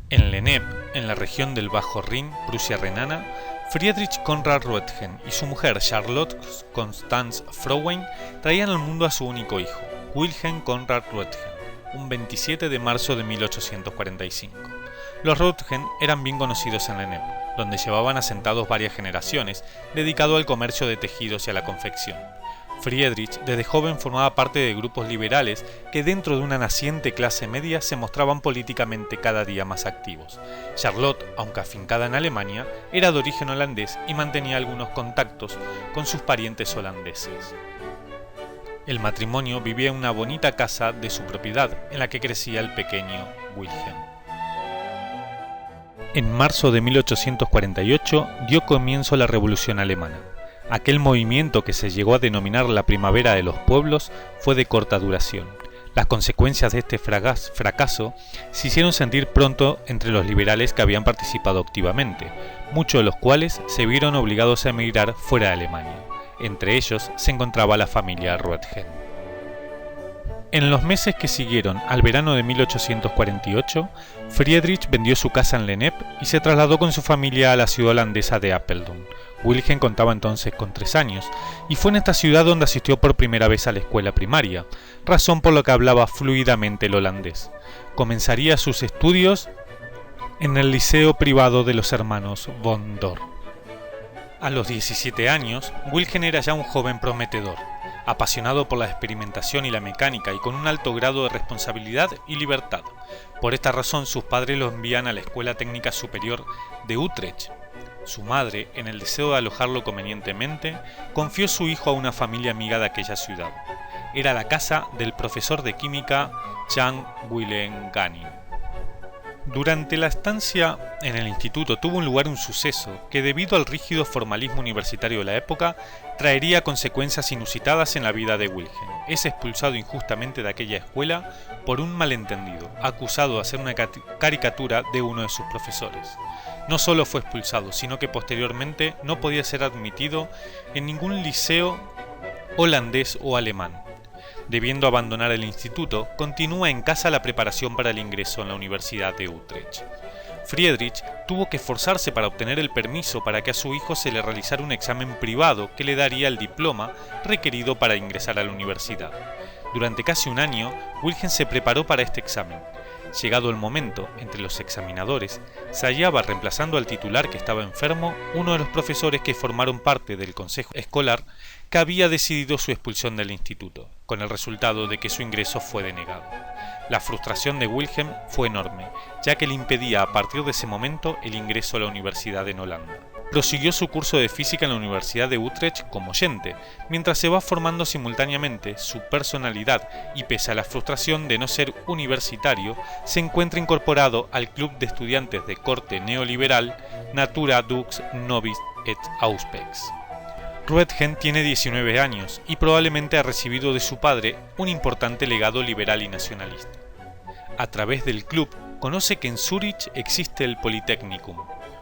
En Lennep, en la región del Bajo Rin, Prusia renana, Friedrich Konrad Roentgen y su mujer Charlotte Constance Frohwein traían al mundo a su único hijo, Wilhelm Konrad Roentgen, un 27 de marzo de 1845. Los Roentgen eran bien conocidos en Lennep, donde llevaban asentados varias generaciones, dedicado al comercio de tejidos y a la confección. Friedrich desde joven formaba parte de grupos liberales que dentro de una naciente clase media se mostraban políticamente cada día más activos. Charlotte, aunque afincada en Alemania, era de origen holandés y mantenía algunos contactos con sus parientes holandeses. El matrimonio vivía en una bonita casa de su propiedad en la que crecía el pequeño Wilhelm. En marzo de 1848 dio comienzo la Revolución Alemana. Aquel movimiento que se llegó a denominar la Primavera de los Pueblos fue de corta duración. Las consecuencias de este fracaso se hicieron sentir pronto entre los liberales que habían participado activamente, muchos de los cuales se vieron obligados a emigrar fuera de Alemania. Entre ellos se encontraba la familia Roentgen. En los meses que siguieron al verano de 1848, Friedrich vendió su casa en Lennep y se trasladó con su familia a la ciudad holandesa de Apeldoorn. Wilhelm contaba entonces con 3 años, y fue en esta ciudad donde asistió por primera vez a la escuela primaria, razón por la que hablaba fluidamente el holandés. Comenzaría sus estudios en el liceo privado de los hermanos von Dorr. A los 17 años, Wilhelm era ya un joven prometedor, apasionado por la experimentación y la mecánica y con un alto grado de responsabilidad y libertad. Por esta razón sus padres lo envían a la Escuela Técnica Superior de Utrecht. Su madre, en el deseo de alojarlo convenientemente, confió su hijo a una familia amiga de aquella ciudad. Era la casa del profesor de química Jan Willem Ganin. Durante la estancia en el instituto tuvo lugar un suceso que, debido al rígido formalismo universitario de la época, traería consecuencias inusitadas en la vida de Wilhelm. Es expulsado injustamente de aquella escuela por un malentendido, acusado de hacer una caricatura de uno de sus profesores. No solo fue expulsado, sino que posteriormente no podía ser admitido en ningún liceo holandés o alemán. Debiendo abandonar el instituto, continúa en casa la preparación para el ingreso en la Universidad de Utrecht. Friedrich tuvo que esforzarse para obtener el permiso para que a su hijo se le realizara un examen privado que le daría el diploma requerido para ingresar a la universidad. Durante casi un año, Wilhelm se preparó para este examen. Llegado el momento, entre los examinadores, se hallaba reemplazando al titular que estaba enfermo uno de los profesores que formaron parte del consejo escolar que había decidido su expulsión del instituto, con el resultado de que su ingreso fue denegado. La frustración de Wilhelm fue enorme, ya que le impedía a partir de ese momento el ingreso a la universidad en Holanda. Prosiguió su curso de física en la Universidad de Utrecht como oyente, mientras se va formando simultáneamente su personalidad y, pese a la frustración de no ser universitario, se encuentra incorporado al club de estudiantes de corte neoliberal Natura Dux Nobis et Auspex. Roentgen tiene 19 años y probablemente ha recibido de su padre un importante legado liberal y nacionalista. A través del club conoce que en Zúrich existe el Polytechnicum,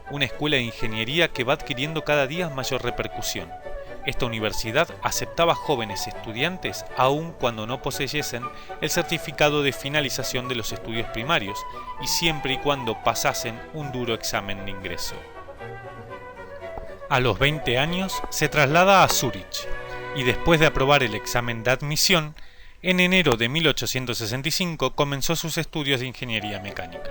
una escuela de ingeniería que va adquiriendo cada día mayor repercusión. Esta universidad aceptaba jóvenes estudiantes aun cuando no poseyesen el certificado de finalización de los estudios primarios y siempre y cuando pasasen un duro examen de ingreso. A los 20 años se traslada a Zúrich y, después de aprobar el examen de admisión, en enero de 1865 comenzó sus estudios de ingeniería mecánica.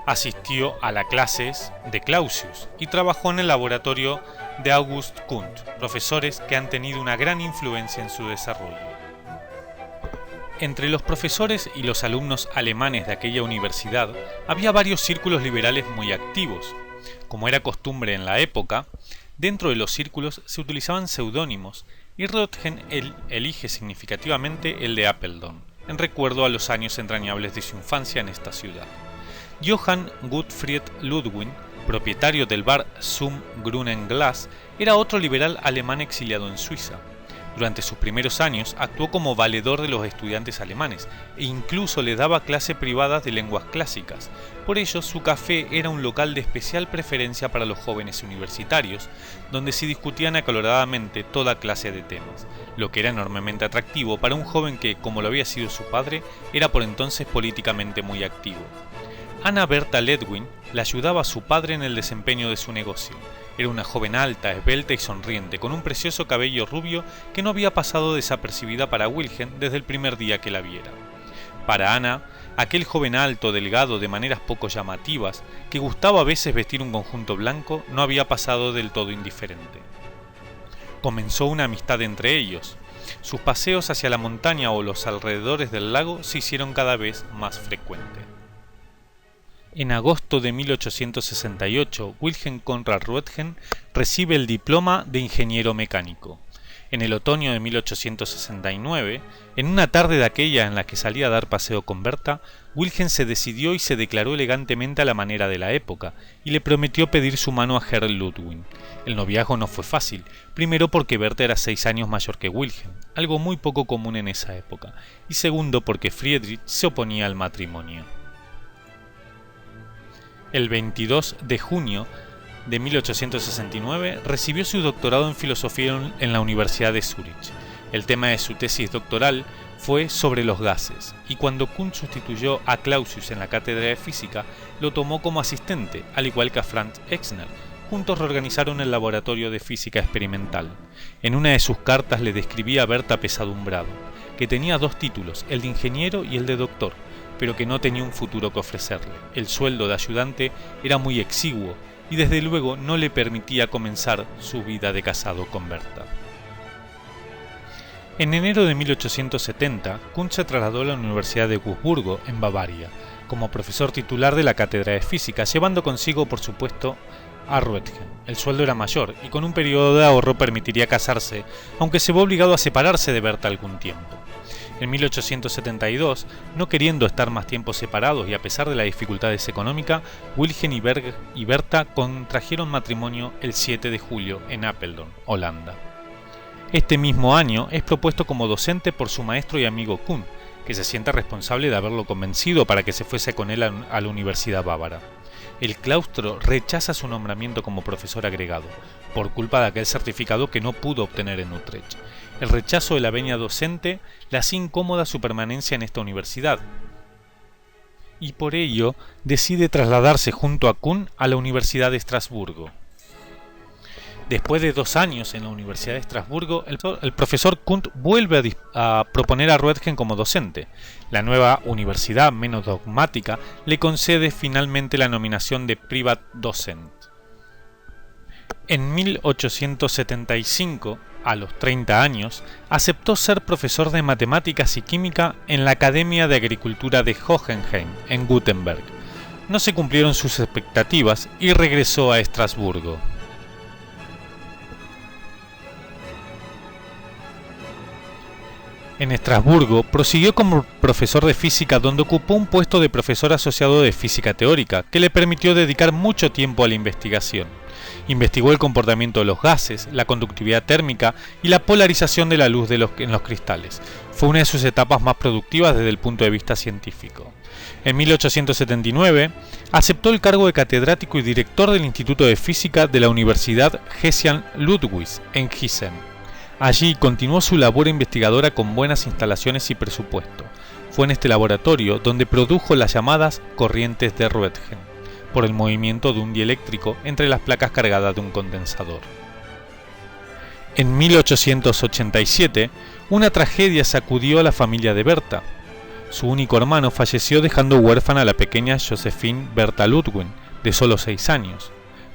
Asistió a las clases de Clausius y trabajó en el laboratorio de August Kundt, profesores que han tenido una gran influencia en su desarrollo. Entre los profesores y los alumnos alemanes de aquella universidad había varios círculos liberales muy activos. Como era costumbre en la época, dentro de los círculos se utilizaban seudónimos y Roentgen elige significativamente el de Apeldoorn, en recuerdo a los años entrañables de su infancia en esta ciudad. Johann Gottfried Ludwig, propietario del bar Zum Grünen Glas, era otro liberal alemán exiliado en Suiza. Durante sus primeros años actuó como valedor de los estudiantes alemanes e incluso les daba clases privadas de lenguas clásicas. Por ello, su café era un local de especial preferencia para los jóvenes universitarios, donde se discutían acaloradamente toda clase de temas, lo que era enormemente atractivo para un joven que, como lo había sido su padre, era por entonces políticamente muy activo. Anna Bertha Ledwin le ayudaba a su padre en el desempeño de su negocio. Era una joven alta, esbelta y sonriente, con un precioso cabello rubio que no había pasado desapercibida para Wilhelm desde el primer día que la viera. Para Anna, aquel joven alto, delgado, de maneras poco llamativas, que gustaba a veces vestir un conjunto blanco, no había pasado del todo indiferente. Comenzó una amistad entre ellos. Sus paseos hacia la montaña o los alrededores del lago se hicieron cada vez más frecuentes. En agosto de 1868, Wilhelm Conrad Röntgen recibe el diploma de ingeniero mecánico. En el otoño de 1869, en una tarde de aquella en la que salía a dar paseo con Bertha, Wilhelm se decidió y se declaró elegantemente a la manera de la época, y le prometió pedir su mano a Herr Ludwig. El noviazgo no fue fácil, primero porque Bertha era 6 años mayor que Wilhelm, algo muy poco común en esa época, y segundo porque Friedrich se oponía al matrimonio. El 22 de junio de 1869 recibió su doctorado en filosofía en la Universidad de Zúrich. El tema de su tesis doctoral fue sobre los gases, y cuando Kuhn sustituyó a Clausius en la cátedra de física, lo tomó como asistente, al igual que a Franz Exner. Juntos reorganizaron el laboratorio de física experimental. En una de sus cartas le describía a Bertha apesadumbrado, que tenía 2 títulos, el de ingeniero y el de doctor, pero que no tenía un futuro que ofrecerle. El sueldo de ayudante era muy exiguo y desde luego no le permitía comenzar su vida de casado con Bertha. En enero de 1870, Kuhn se trasladó a la Universidad de Wurzburgo, en Bavaria, como profesor titular de la cátedra de física, llevando consigo, por supuesto, a Röntgen. El sueldo era mayor y con un periodo de ahorro permitiría casarse, aunque se vio obligado a separarse de Bertha algún tiempo. En 1872, no queriendo estar más tiempo separados y a pesar de las dificultades económicas, Wilhelm y Bertha contrajeron matrimonio el 7 de julio en Apeldoorn, Holanda. Este mismo año es propuesto como docente por su maestro y amigo Kuhn, que se siente responsable de haberlo convencido para que se fuese con él a la Universidad Bávara. El claustro rechaza su nombramiento como profesor agregado, por culpa de aquel certificado que no pudo obtener en Utrecht. El rechazo de la venia docente le hacía incómoda su permanencia en esta universidad, y por ello decide trasladarse junto a Kuhn a la Universidad de Estrasburgo. Después de 2 años en la Universidad de Estrasburgo, el profesor Kuhn vuelve a proponer a Röntgen como docente. La nueva universidad, menos dogmática, le concede finalmente la nominación de Privatdozent. En 1875, a los 30 años, aceptó ser profesor de matemáticas y química en la Academia de Agricultura de Hohenheim, en Württemberg. No se cumplieron sus expectativas y regresó a Estrasburgo. En Estrasburgo prosiguió como profesor de física, donde ocupó un puesto de profesor asociado de física teórica, que le permitió dedicar mucho tiempo a la investigación. Investigó el comportamiento de los gases, la conductividad térmica y la polarización de la luz en los cristales. Fue una de sus etapas más productivas desde el punto de vista científico. En 1879 aceptó el cargo de catedrático y director del Instituto de Física de la Universidad Hessian-Ludwig en Gießen. Allí continuó su labor investigadora con buenas instalaciones y presupuesto. Fue en este laboratorio donde produjo las llamadas corrientes de Röntgen, por el movimiento de un dieléctrico entre las placas cargadas de un condensador. En 1887, una tragedia sacudió a la familia de Bertha. Su único hermano falleció dejando huérfana a la pequeña Josephine Bertha Ludwig, de solo 6 años.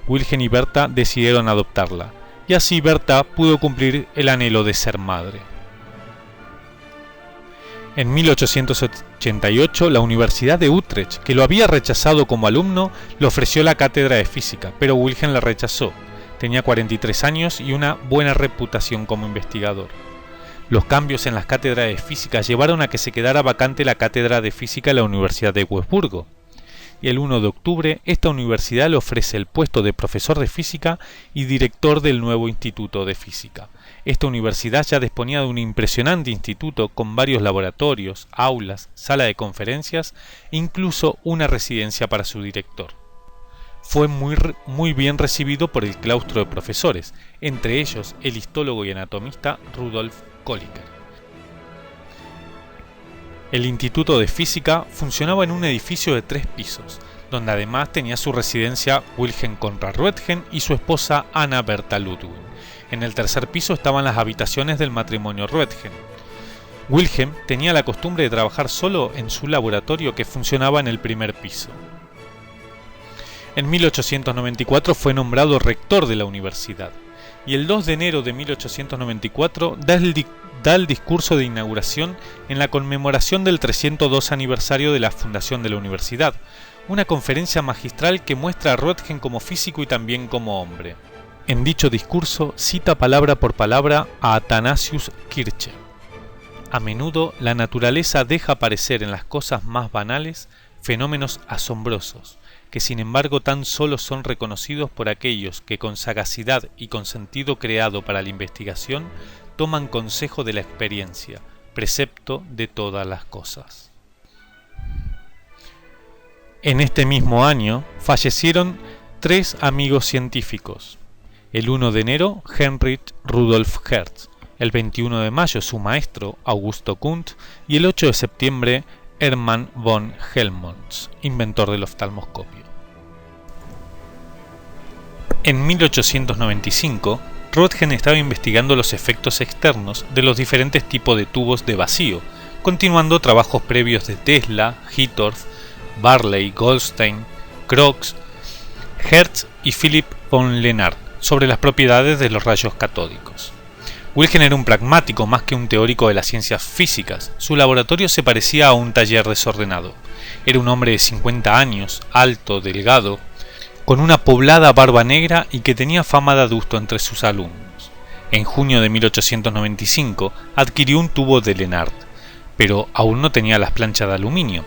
Wilhelm y Bertha decidieron adoptarla, y así Bertha pudo cumplir el anhelo de ser madre. En 1888, la Universidad de Utrecht, que lo había rechazado como alumno, le ofreció la cátedra de física, pero Wilhelm la rechazó. Tenía 43 años y una buena reputación como investigador. Los cambios en las cátedras de física llevaron a que se quedara vacante la cátedra de física en la Universidad de Wurzburgo. Y el 1 de octubre, esta universidad le ofrece el puesto de profesor de física y director del nuevo Instituto de Física. Esta universidad ya disponía de un impresionante instituto con varios laboratorios, aulas, sala de conferencias e incluso una residencia para su director. Fue muy bien recibido por el claustro de profesores, entre ellos el histólogo y anatomista Rudolf Kolliker. El Instituto de Física funcionaba en un edificio de 3 pisos. donde además tenía su residencia Wilhelm Conrad Roentgen y su esposa Anna Bertha Ludwig. En el tercer piso estaban las habitaciones del matrimonio Roentgen. Wilhelm tenía la costumbre de trabajar solo en su laboratorio que funcionaba en el primer piso. En 1894 fue nombrado rector de la universidad y el 2 de enero de 1894 da el discurso de inauguración en la conmemoración del 302 aniversario de la fundación de la universidad, una conferencia magistral que muestra a Roentgen como físico y también como hombre. En dicho discurso cita palabra por palabra a Athanasius Kircher. A menudo la naturaleza deja aparecer en las cosas más banales fenómenos asombrosos, que sin embargo tan solo son reconocidos por aquellos que con sagacidad y con sentido creado para la investigación toman consejo de la experiencia, precepto de todas las cosas. En este mismo año fallecieron 3 amigos científicos. El 1 de enero, Heinrich Rudolf Hertz, el 21 de mayo su maestro, Augusto Kundt, y el 8 de septiembre, Hermann von Helmholtz, inventor del oftalmoscopio. En 1895, Roentgen estaba investigando los efectos externos de los diferentes tipos de tubos de vacío, continuando trabajos previos de Tesla, Hittorf, Barley, Goldstein, Crookes, Hertz y Philipp von Lenard sobre las propiedades de los rayos catódicos. Wilhelm era un pragmático más que un teórico de las ciencias físicas. Su laboratorio se parecía a un taller desordenado. Era un hombre de 50 años, alto, delgado, con una poblada barba negra y que tenía fama de adusto entre sus alumnos. En junio de 1895 adquirió un tubo de Lenard, pero aún no tenía las planchas de aluminio.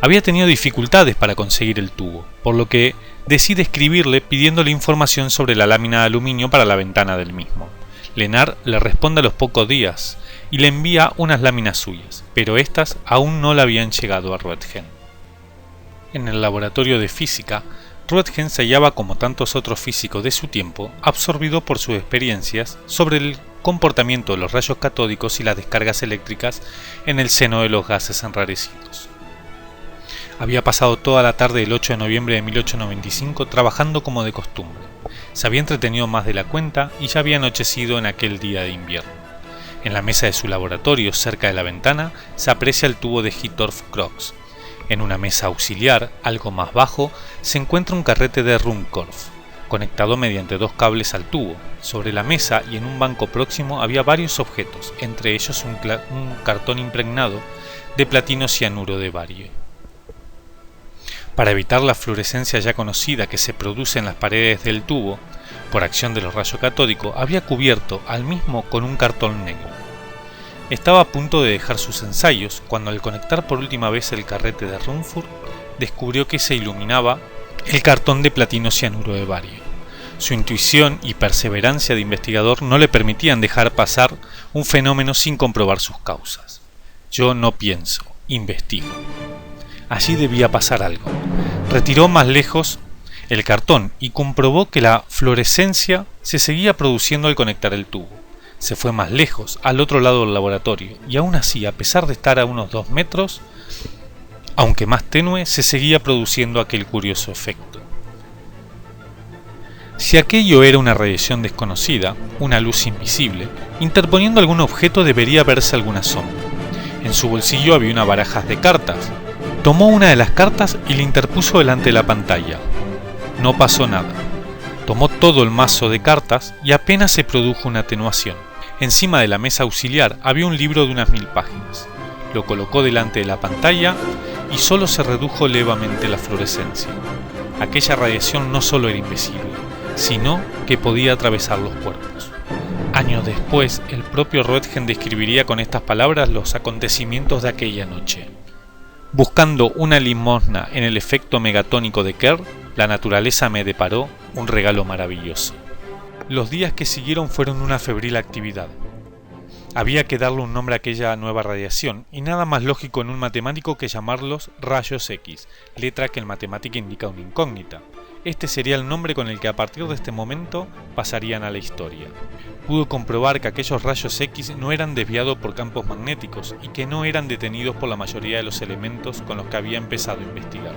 Había tenido dificultades para conseguir el tubo, por lo que decide escribirle pidiéndole información sobre la lámina de aluminio para la ventana del mismo. Lenard le responde a los pocos días y le envía unas láminas suyas, pero estas aún no le habían llegado a Roentgen. En el laboratorio de física, Roentgen se hallaba, como tantos otros físicos de su tiempo, absorbido por sus experiencias sobre el comportamiento de los rayos catódicos y las descargas eléctricas en el seno de los gases enrarecidos. Había pasado toda la tarde del 8 de noviembre de 1895 trabajando como de costumbre. Se había entretenido más de la cuenta y ya había anochecido en aquel día de invierno. En la mesa de su laboratorio, cerca de la ventana, se aprecia el tubo de Hittorf-Crookes. En una mesa auxiliar, algo más bajo, se encuentra un carrete de Ruhmkorff, conectado mediante 2 cables al tubo. Sobre la mesa y en un banco próximo había varios objetos, entre ellos un cartón impregnado de platino cianuro de bario. Para evitar la fluorescencia ya conocida que se produce en las paredes del tubo, por acción de los rayos catódicos, había cubierto al mismo con un cartón negro. Estaba a punto de dejar sus ensayos cuando al conectar por última vez el carrete de Ruhmkorff descubrió que se iluminaba el cartón de platino cianuro de bario. Su intuición y perseverancia de investigador no le permitían dejar pasar un fenómeno sin comprobar sus causas. Yo no pienso, investigo. Allí debía pasar algo. Retiró más lejos el cartón y comprobó que la fluorescencia se seguía produciendo al conectar el tubo. Se fue más lejos, al otro lado del laboratorio, y aún así, a pesar de estar a unos 2 metros, aunque más tenue, se seguía produciendo aquel curioso efecto. Si aquello era una radiación desconocida, una luz invisible, interponiendo algún objeto debería verse alguna sombra. En su bolsillo había una baraja de cartas. Tomó una de las cartas y la interpuso delante de la pantalla. No pasó nada. Tomó todo el mazo de cartas y apenas se produjo una atenuación. Encima de la mesa auxiliar había un libro de unas 1000 páginas. Lo colocó delante de la pantalla y solo se redujo levemente la fluorescencia. Aquella radiación no solo era invisible, sino que podía atravesar los cuerpos. Años después, el propio Roentgen describiría con estas palabras los acontecimientos de aquella noche. Buscando una limosna en el efecto megatónico de Kerr, la naturaleza me deparó un regalo maravilloso. Los días que siguieron fueron una febril actividad. Había que darle un nombre a aquella nueva radiación, y nada más lógico en un matemático que llamarlos rayos X, letra que en matemática indica una incógnita. Este sería el nombre con el que a partir de este momento pasarían a la historia. Pudo comprobar que aquellos rayos X no eran desviados por campos magnéticos y que no eran detenidos por la mayoría de los elementos con los que había empezado a investigar.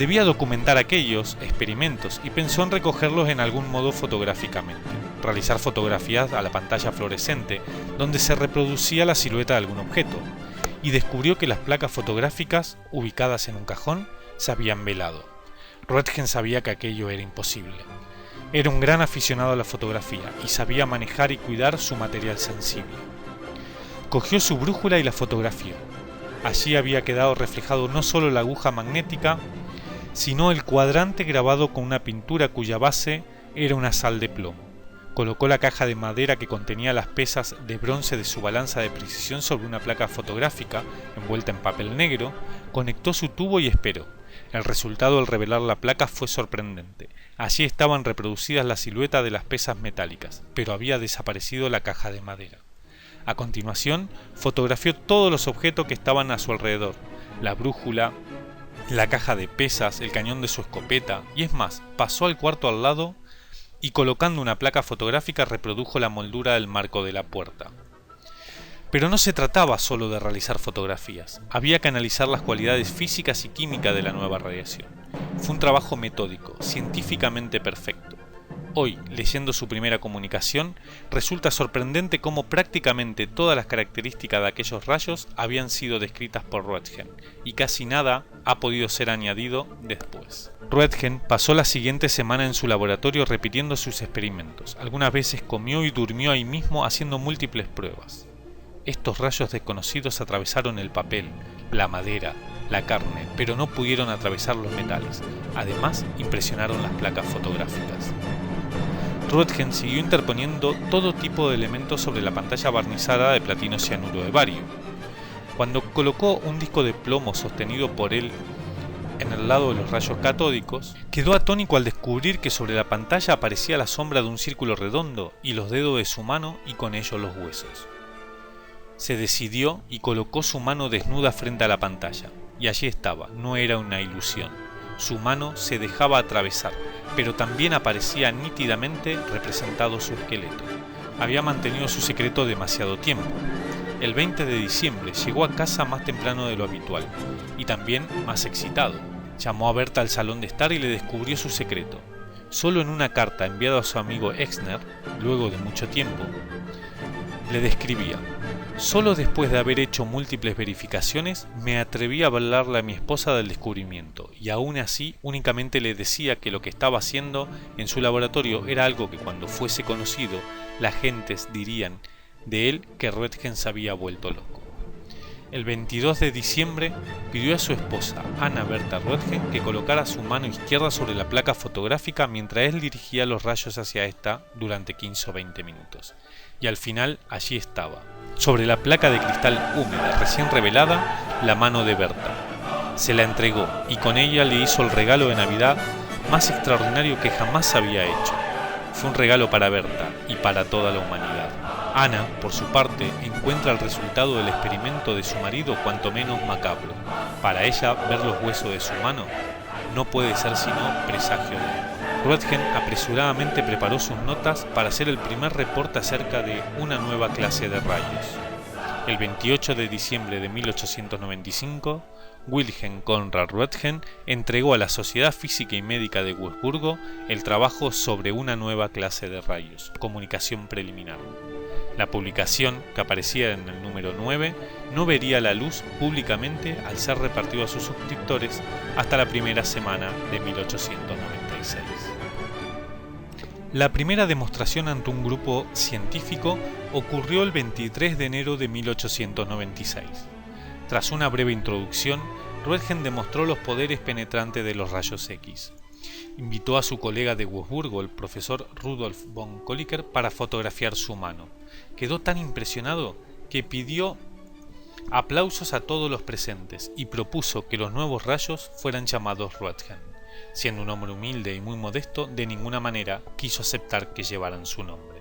Debía documentar aquellos experimentos y pensó en recogerlos en algún modo fotográficamente, realizar fotografías a la pantalla fluorescente donde se reproducía la silueta de algún objeto, y descubrió que las placas fotográficas, ubicadas en un cajón, se habían velado. Roentgen sabía que aquello era imposible. Era un gran aficionado a la fotografía y sabía manejar y cuidar su material sensible. Cogió su brújula y la fotografió. Allí había quedado reflejado no solo la aguja magnética, sino el cuadrante grabado con una pintura cuya base era una sal de plomo. Colocó la caja de madera que contenía las pesas de bronce de su balanza de precisión sobre una placa fotográfica envuelta en papel negro, conectó su tubo y esperó. El resultado al revelar la placa fue sorprendente. Allí estaban reproducidas la silueta de las pesas metálicas, pero había desaparecido la caja de madera. A continuación, fotografió todos los objetos que estaban a su alrededor: la brújula, la caja de pesas, el cañón de su escopeta, y es más, pasó al cuarto al lado y colocando una placa fotográfica reprodujo la moldura del marco de la puerta. Pero no se trataba solo de realizar fotografías, había que analizar las cualidades físicas y químicas de la nueva radiación. Fue un trabajo metódico, científicamente perfecto. Hoy, leyendo su primera comunicación, resulta sorprendente cómo prácticamente todas las características de aquellos rayos habían sido descritas por Roentgen, y casi nada ha podido ser añadido después. Roentgen pasó la siguiente semana en su laboratorio repitiendo sus experimentos. Algunas veces comió y durmió ahí mismo haciendo múltiples pruebas. Estos rayos desconocidos atravesaron el papel, la madera, la carne, pero no pudieron atravesar los metales. Además, impresionaron las placas fotográficas. Roentgen siguió interponiendo todo tipo de elementos sobre la pantalla barnizada de platino cianuro de bario. Cuando colocó un disco de plomo sostenido por él en el lado de los rayos catódicos, quedó atónito al descubrir que sobre la pantalla aparecía la sombra de un círculo redondo y los dedos de su mano y con ellos los huesos. Se decidió y colocó su mano desnuda frente a la pantalla, y allí estaba, no era una ilusión. Su mano se dejaba atravesar, pero también aparecía nítidamente representado su esqueleto. Había mantenido su secreto demasiado tiempo. El 20 de diciembre llegó a casa más temprano de lo habitual, y también más excitado. Llamó a Berta al salón de estar y le descubrió su secreto. Solo en una carta enviada a su amigo Exner, luego de mucho tiempo, le describía: solo después de haber hecho múltiples verificaciones me atreví a hablarle a mi esposa del descubrimiento, y aún así únicamente le decía que lo que estaba haciendo en su laboratorio era algo que cuando fuese conocido las gentes dirían de él que Roentgen se había vuelto loco. El 22 de diciembre pidió a su esposa, Anna Berta Roentgen, que colocara su mano izquierda sobre la placa fotográfica mientras él dirigía los rayos hacia esta durante 15 o 20 minutos. Y al final allí estaba, sobre la placa de cristal húmeda recién revelada, la mano de Berta. Se la entregó y con ella le hizo el regalo de Navidad más extraordinario que jamás había hecho. Fue un regalo para Berta y para toda la humanidad. Ana, por su parte, encuentra el resultado del experimento de su marido cuanto menos macabro. Para ella, ver los huesos de su mano no puede ser sino presagio de él. Roentgen apresuradamente preparó sus notas para hacer el primer reporte acerca de una nueva clase de rayos. El 28 de diciembre de 1895, Wilhelm Conrad Roentgen entregó a la Sociedad Física y Médica de Wurzburgo el trabajo sobre una nueva clase de rayos, comunicación preliminar. La publicación, que aparecía en el número 9, no vería la luz públicamente al ser repartido a sus suscriptores hasta la primera semana de 1896. La primera demostración ante un grupo científico ocurrió el 23 de enero de 1896. Tras una breve introducción, Roentgen demostró los poderes penetrantes de los rayos X. Invitó a su colega de Wurzburgo, el profesor Rudolf von Kolliker, para fotografiar su mano. Quedó tan impresionado que pidió aplausos a todos los presentes y propuso que los nuevos rayos fueran llamados Roentgen. Siendo un hombre humilde y muy modesto, de ninguna manera quiso aceptar que llevaran su nombre.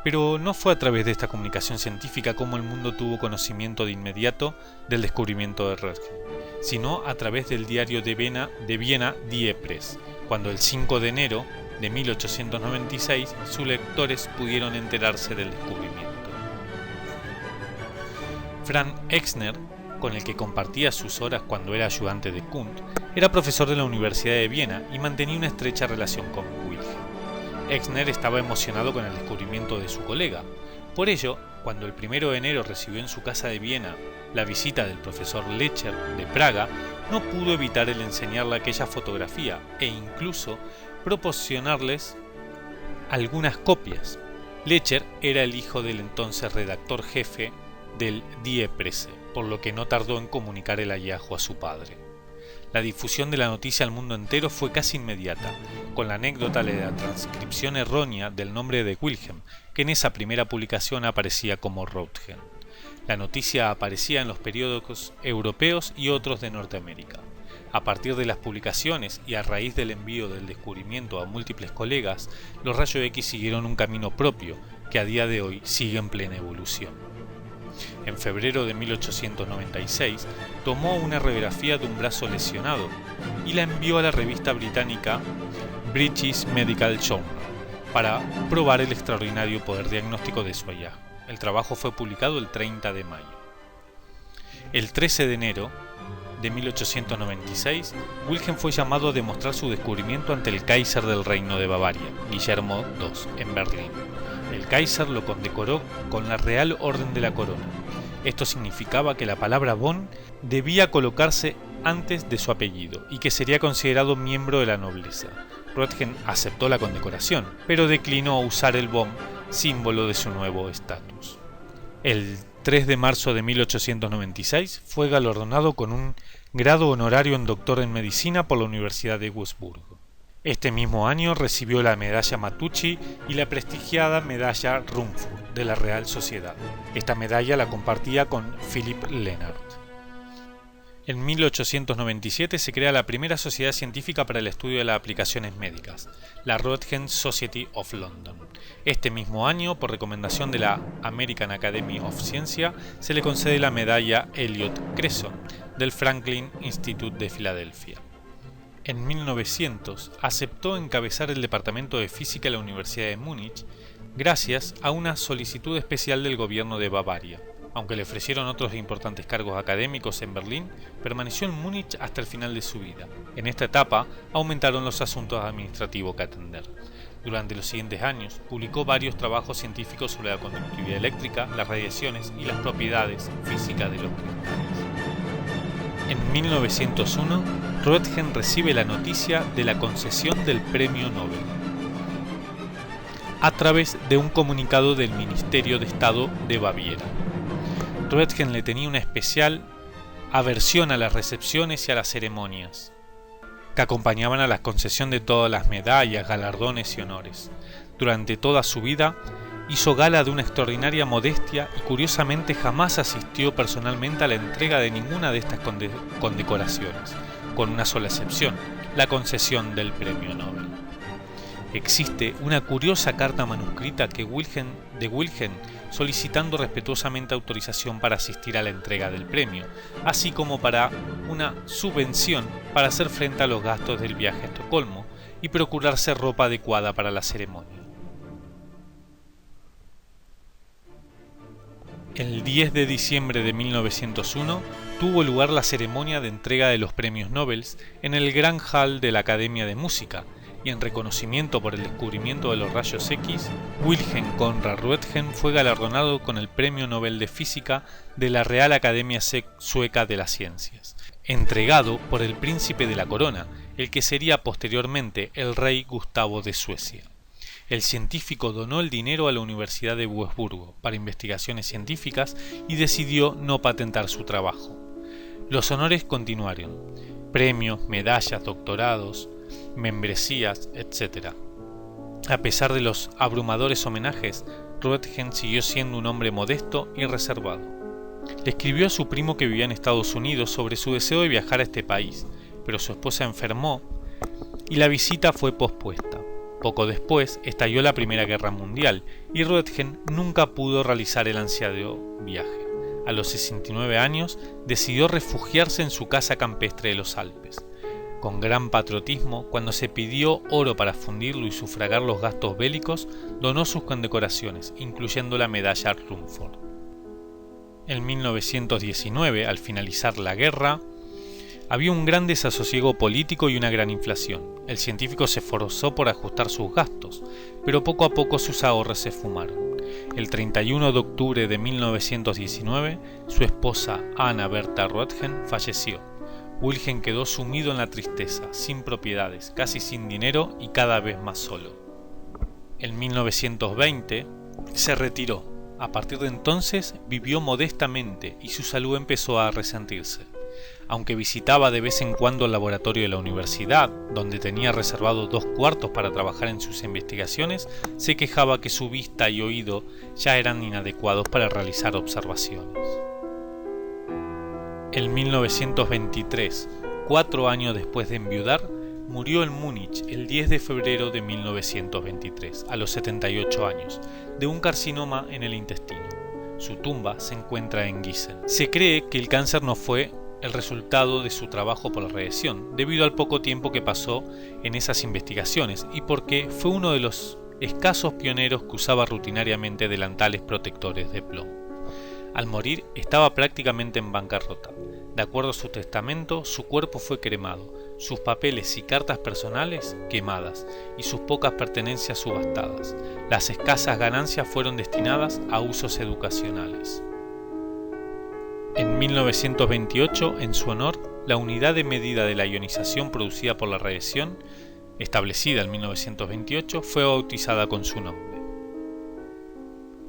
Pero no fue a través de esta comunicación científica como el mundo tuvo conocimiento de inmediato del descubrimiento de Roentgen, sino a través del diario de Viena Die Presse, cuando el 5 de enero de 1896 sus lectores pudieron enterarse del descubrimiento. Franz Exner con el que compartía sus horas cuando era ayudante de Kundt, era profesor de la Universidad de Viena y mantenía una estrecha relación con Wilhelm. Exner estaba emocionado con el descubrimiento de su colega. Por ello, cuando el 1 de enero recibió en su casa de Viena la visita del profesor Lecher de Praga, no pudo evitar el enseñarle aquella fotografía e incluso proporcionarles algunas copias. Lecher era el hijo del entonces redactor jefe del Die Presse, por lo que no tardó en comunicar el hallazgo a su padre. La difusión de la noticia al mundo entero fue casi inmediata, con la anécdota de la transcripción errónea del nombre de Wilhelm, que en esa primera publicación aparecía como Röntgen. La noticia aparecía en los periódicos europeos y otros de Norteamérica. A partir de las publicaciones y a raíz del envío del descubrimiento a múltiples colegas, los rayos X siguieron un camino propio, que a día de hoy sigue en plena evolución. En febrero de 1896 tomó una radiografía de un brazo lesionado y la envió a la revista británica British Medical Journal para probar el extraordinario poder diagnóstico de su hallazgo. El trabajo fue publicado el 30 de mayo. El 13 de enero de 1896, Wilhelm fue llamado a demostrar su descubrimiento ante el Kaiser del Reino de Bavaria, Guillermo II, en Berlín. El Kaiser lo condecoró con la Real Orden de la Corona. Esto significaba que la palabra von debía colocarse antes de su apellido y que sería considerado miembro de la nobleza. Röntgen aceptó la condecoración, pero declinó usar el von, símbolo de su nuevo estatus. El 3 de marzo de 1896 fue galardonado con un grado honorario en doctor en medicina por la Universidad de Wurzburgo. Este mismo año recibió la medalla Matteucci y la prestigiada medalla Rumford de la Real Sociedad. Esta medalla la compartía con Philipp Lenard. En 1897 se crea la primera sociedad científica para el estudio de las aplicaciones médicas, la Röntgen Society of London. Este mismo año, por recomendación de la American Academy of Sciences, se le concede la medalla Elliott Cresson del Franklin Institute de Filadelfia. En 1900 aceptó encabezar el departamento de física de la Universidad de Múnich gracias a una solicitud especial del gobierno de Bavaria. Aunque le ofrecieron otros importantes cargos académicos en Berlín, permaneció en Múnich hasta el final de su vida. En esta etapa aumentaron los asuntos administrativos que atender. Durante los siguientes años, publicó varios trabajos científicos sobre la conductividad eléctrica, las radiaciones y las propiedades físicas de los cristales. En 1901, Röntgen recibe la noticia de la concesión del Premio Nobel a través de un comunicado del Ministerio de Estado de Baviera. Röntgen le tenía una especial aversión a las recepciones y a las ceremonias que acompañaban a la concesión de todas las medallas, galardones y honores. Durante toda su vida hizo gala de una extraordinaria modestia y curiosamente jamás asistió personalmente a la entrega de ninguna de estas condecoraciones, con una sola excepción, la concesión del Premio Nobel. Existe una curiosa carta manuscrita de Wilhelm solicitando respetuosamente autorización para asistir a la entrega del premio, así como para una subvención para hacer frente a los gastos del viaje a Estocolmo y procurarse ropa adecuada para la ceremonia. El 10 de diciembre de 1901 tuvo lugar la ceremonia de entrega de los premios Nobel en el Gran Hall de la Academia de Música, y en reconocimiento por el descubrimiento de los rayos X, Wilhelm Conrad Röntgen fue galardonado con el Premio Nobel de Física de la Real Academia Sueca de las Ciencias, entregado por el Príncipe de la Corona, el que sería posteriormente el rey Gustavo de Suecia. El científico donó el dinero a la Universidad de Wurzburgo para investigaciones científicas y decidió no patentar su trabajo. Los honores continuaron: premios, medallas, doctorados, membresías, etc. A pesar de los abrumadores homenajes, Röntgen siguió siendo un hombre modesto y reservado. Le escribió a su primo que vivía en Estados Unidos sobre su deseo de viajar a este país, pero su esposa enfermó y la visita fue pospuesta. Poco después estalló la Primera Guerra Mundial y Röntgen nunca pudo realizar el ansiado viaje. A los 69 años decidió refugiarse en su casa campestre de los Alpes. Con gran patriotismo, cuando se pidió oro para fundirlo y sufragar los gastos bélicos, donó sus condecoraciones, incluyendo la medalla Rumford. En 1919, al finalizar la guerra, había un gran desasosiego político y una gran inflación. El científico se esforzó por ajustar sus gastos, pero poco a poco sus ahorros se esfumaron. El 31 de octubre de 1919, su esposa Anna Bertha Röntgen falleció. Wilhelm quedó sumido en la tristeza, sin propiedades, casi sin dinero y cada vez más solo. En 1920 se retiró. A partir de entonces vivió modestamente y su salud empezó a resentirse. Aunque visitaba de vez en cuando el laboratorio de la universidad, donde tenía reservados 2 cuartos para trabajar en sus investigaciones, se quejaba que su vista y oído ya eran inadecuados para realizar observaciones. En 1923, 4 años después de enviudar, murió en Múnich el 10 de febrero de 1923, a los 78 años, de un carcinoma en el intestino. Su tumba se encuentra en Gießen. Se cree que el cáncer no fue el resultado de su trabajo por la radiación, debido al poco tiempo que pasó en esas investigaciones y porque fue uno de los escasos pioneros que usaba rutinariamente delantales protectores de plomo. Al morir estaba prácticamente en bancarrota. De acuerdo a su testamento, su cuerpo fue cremado, sus papeles y cartas personales quemadas y sus pocas pertenencias subastadas. Las escasas ganancias fueron destinadas a usos educacionales. En 1928, en su honor, la unidad de medida de la ionización producida por la radiación, establecida en 1928, fue bautizada con su nombre.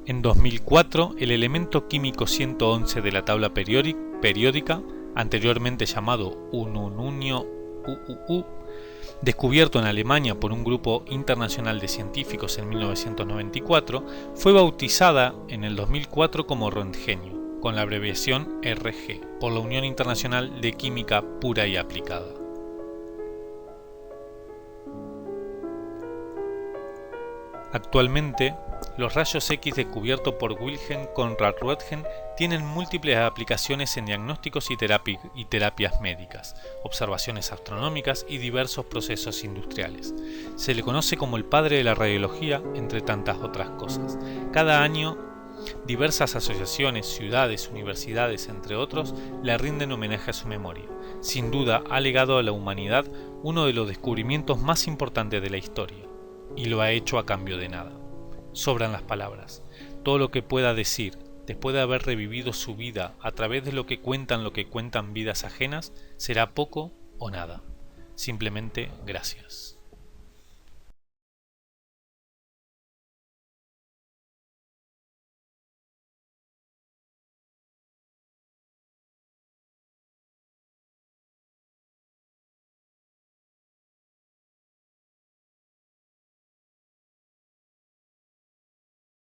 En 2004, el elemento químico 111 de la tabla periódica, anteriormente llamado ununio UUU, descubierto en Alemania por un grupo internacional de científicos en 1994, fue bautizada en el 2004 como röntgenio, con la abreviación RG, por la Unión Internacional de Química Pura y Aplicada. Actualmente, los rayos X descubiertos por Wilhelm Conrad Röntgen tienen múltiples aplicaciones en diagnósticos y terapias médicas, observaciones astronómicas y diversos procesos industriales. Se le conoce como el padre de la radiología, entre tantas otras cosas. Cada año, diversas asociaciones, ciudades, universidades, entre otros, le rinden homenaje a su memoria. Sin duda, ha legado a la humanidad uno de los descubrimientos más importantes de la historia, y lo ha hecho a cambio de nada. Sobran las palabras. Todo lo que pueda decir, después de haber revivido su vida a través de lo que cuentan vidas ajenas, será poco o nada. Simplemente gracias.